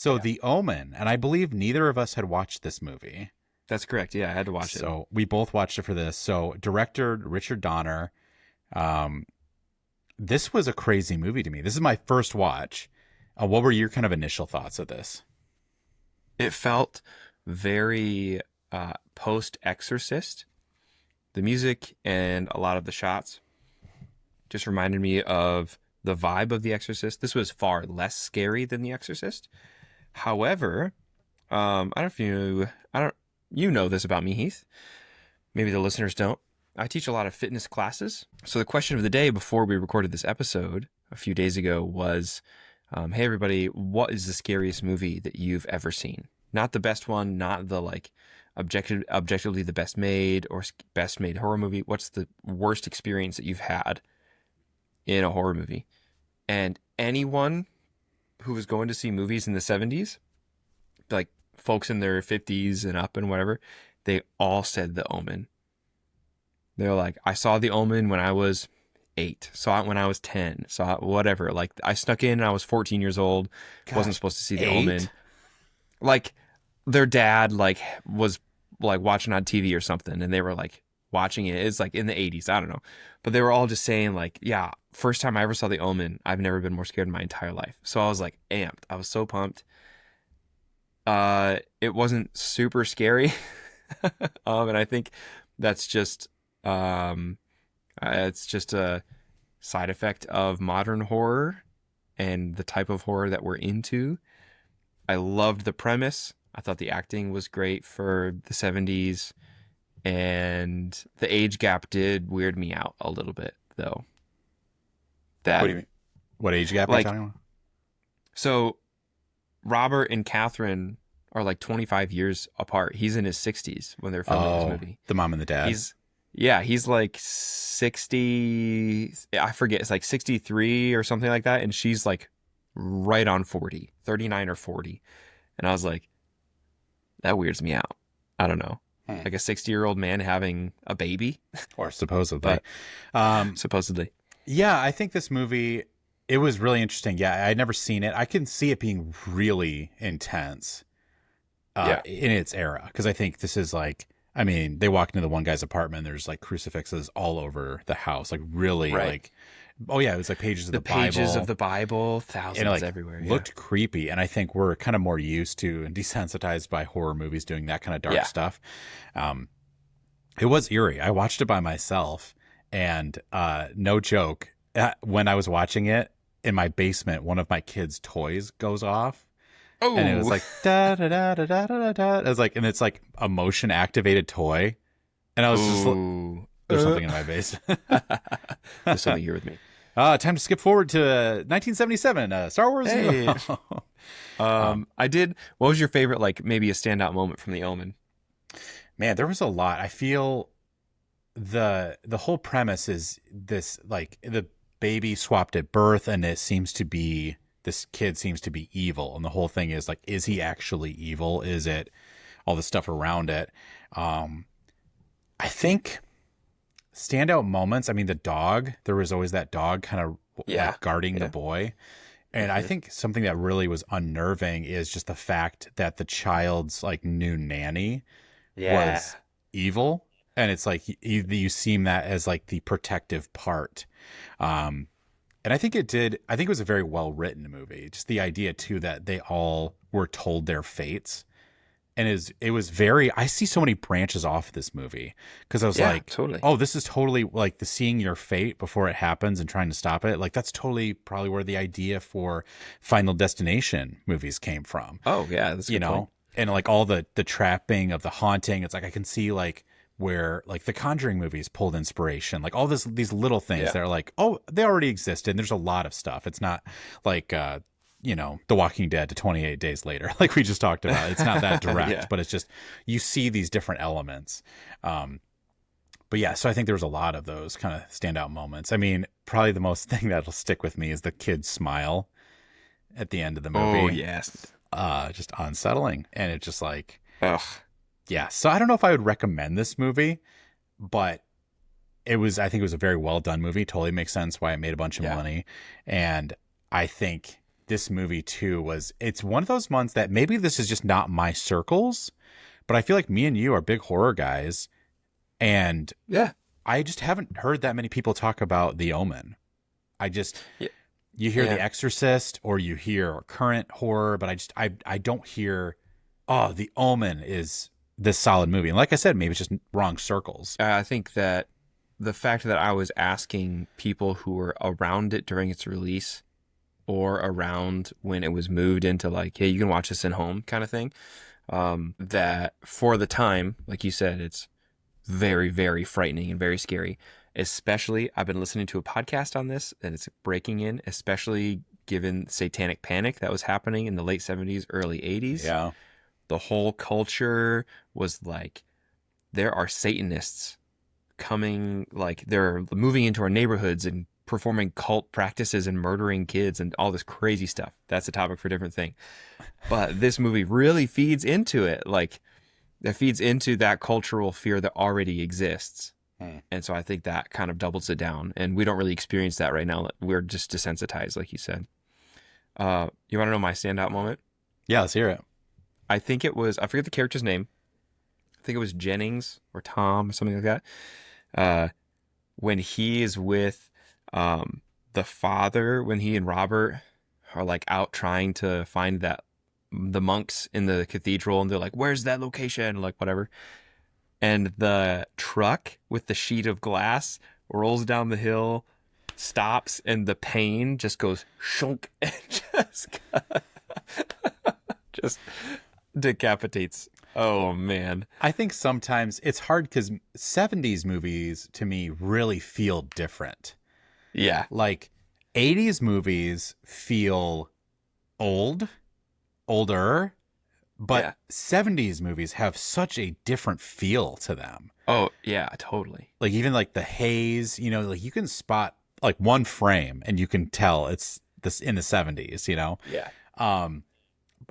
So Yeah, The Omen, and I believe neither of us had watched this movie. that's correct. Yeah, I had to watch it. So we both watched it for this. So director Richard Donner. Um, this was a crazy movie to me. This is my first watch. What were your kind of initial thoughts of this? It felt very post Exorcist. The music and a lot of the shots just reminded me of the vibe of The Exorcist. This was far less scary than The Exorcist. However, I don't know if I don't, you know this about me, Heath. Maybe the listeners don't. I teach a lot of fitness classes. So the question of the day before we recorded this episode a few days ago was, hey everybody, what is the scariest movie that you've ever seen? Not the best one, not the like objectively the best made or best made horror movie. What's the worst experience that you've had in a horror movie? And anyone who was going to see movies in the 70s, like folks in their 50s and up and whatever, they all said The Omen. They were like, I saw The Omen when I was 8, saw it when I was 10, saw it whatever. Like I snuck in and I was 14 years old, wasn't Gosh, supposed to see The Omen. 8? Like their dad like was like watching on TV or something and they were like watching it. It's like in the 80s, I don't know. But they were all just saying like, yeah, first time I ever saw The Omen, I've never been more scared in my entire life. So I was like amped. I was so pumped. It wasn't super scary. And I think that's just it's just a side effect of modern horror and the type of horror that we're into. I loved the premise. I thought the acting was great for the 70s, and the age gap did weird me out a little bit though. What That do you mean? What age gap are you like talking about? so Robert and Catherine are like 25 years apart. He's in his 60s when they're filming this Oh, movie. the mom and the dad. He's Yeah, he's like 60, I forget, it's like 63 or something like that, and she's like right on 40, 39 or 40. And I was like, that weirds me out. I don't know. Hmm. Like a 60-year-old man having a baby, Or supposedly. but Um, supposedly. yeah, I think this movie, it was really interesting. Yeah, I'd never seen it. I can see it being really intense Yeah. in its era, because I think this is like, I mean, they walk into the one guy's apartment, there's like crucifixes all over the house, like really Right. like, oh yeah, it was like pages of The the pages Bible. of the Bible, And it thousands like everywhere. Yeah. looked creepy. And I think we're kind of more used to and desensitized by horror movies doing that kind of dark Yeah. stuff. Um, it was eerie. I watched it by myself, and no joke, when I was watching it in my basement, one of my kids' toys goes off, and it was Oh, like da da da da da da da. It was like, and it's like a motion activated toy, and I was just like, ooh. there's something in my basement. There's something here with me. Time to skip forward to 1977. Star Wars. Hey. um, I did. What was your favorite, like maybe a standout moment from The Omen? Man, there was a lot. I feel the whole premise is this, like the baby swapped at birth, and it seems to be, this kid seems to be evil, and the whole thing is like, is he actually evil? Is it all the stuff around it? I think standout moments, I mean, the dog, there was always that dog kind of Yeah. like guarding the Yeah. boy. And I Mhm. think something that really was unnerving is just the fact that the child's like new nanny Yeah. was evil. And it's like you seem that as like the protective part. Um, and I think it was a very well written movie. Just the idea too that they all were told their fates. And it was very, I see so many branches off this movie, because I was Yeah, like, totally. oh, this is totally like the seeing your fate before it happens and trying to stop it. Like that's totally probably where the idea for Final Destination movies came from, Oh, yeah, that's a you good point. know, and like all the trapping of the haunting. It's like, I can see like where like the Conjuring movies pulled inspiration, like all these little things Yeah. that are like, oh, they already existed. And there's a lot of stuff. It's not like, The Walking Dead to 28 Days Later, like we just talked about. It's not that direct, Yeah. but it's just, you see these different elements. But yeah, so I think there was a lot of those kind of standout moments. I mean, probably the most thing that'll stick with me is the kid's smile at the end of the Oh, movie. yes. Just unsettling. And it's just like, Ugh. yeah. So I don't know if I would recommend this movie, but I think it was a very well done movie. Totally makes sense why it made a bunch of Yeah. money. And I think this movie too it's one of those months that maybe this is just not my circles, but I feel like me and you are big horror guys, and Yeah. I just haven't heard that many people talk about The Omen. Yeah. You hear Yeah. The Exorcist or you hear current horror, but I don't hear, oh, The Omen is this solid movie. And like I said, maybe it's just wrong circles. I think that the fact that I was asking people who were around it during its release or around when it was moved into like, hey, you can watch this at home kind of thing, that for the time, like you said, it's very, very frightening and very scary. Especially, I've been listening to a podcast on this and it's breaking in, especially given satanic panic that was happening in the late 70s, early 80s. Yeah. The whole culture was like, there are Satanists coming, like they're moving into our neighborhoods and performing cult practices and murdering kids and all this crazy stuff. That's a topic for a different thing. But this movie really feeds into it. Like, that feeds into that cultural fear that already exists. And so I think that kind of doubles it down. And we don't really experience that right now. We're just desensitized, like you said. You want to know my standout moment? Yeah, let's hear it. I think it was, I forget the character's name. I think it was Jennings or Tom or something like that. When he is with the father, when he and Robert are like out trying to find the monks in the cathedral, and they're like, where's that location? Like, whatever. And the truck with the sheet of glass rolls down the hill, stops, and the pane just goes shunk and just decapitates. Oh, man. I think sometimes it's hard because 70s movies to me really feel different. Yeah. Like 80s movies feel older, but Yeah. 70s movies have such a different feel to them. Oh, yeah, totally. Like even like the haze, like you can spot like one frame and you can tell it's this in the 70s, Yeah.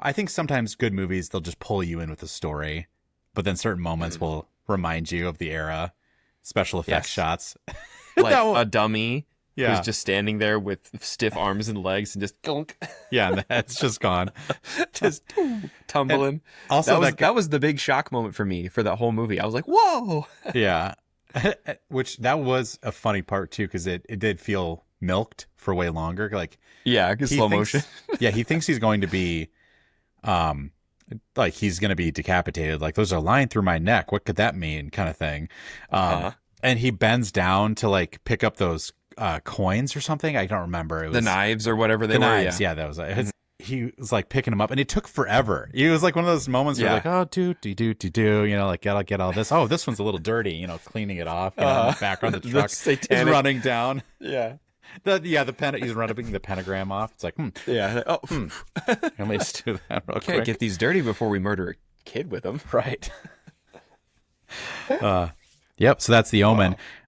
I think sometimes good movies, they'll just pull you in with a story, but then certain moments will remind you of the era, special effects Yes. shots. Like That one- a dummy Yeah. who's just standing there with stiff arms and legs and just gunk, Yeah, and the head's just gone. just tumbling. Also, that was the big shock moment for me for that whole movie. I was like, whoa. yeah. Which that was a funny part too, because it did feel milked for way longer. Like Yeah, good he slow thinks- motion. Yeah, he thinks he's going to be like he's going to be decapitated. Like there's a line through my neck. What could that mean? Kind of thing. And he bends down to like pick up those coins or something. I don't remember. It was The knives or whatever they the were. knives. Yeah, that was it. He was like picking them up, and it took forever. It was like one of those moments where Yeah. like, oh, do, like gotta get all this. Oh, this one's a little dirty. Cleaning it off. In the background, the truck is satanic- running down. Yeah. He's running the pentagram off. It's like, Yeah. Oh, let me just do that real can't quick. get these dirty before we murder a kid with them. Right. Yep. So that's The Omen.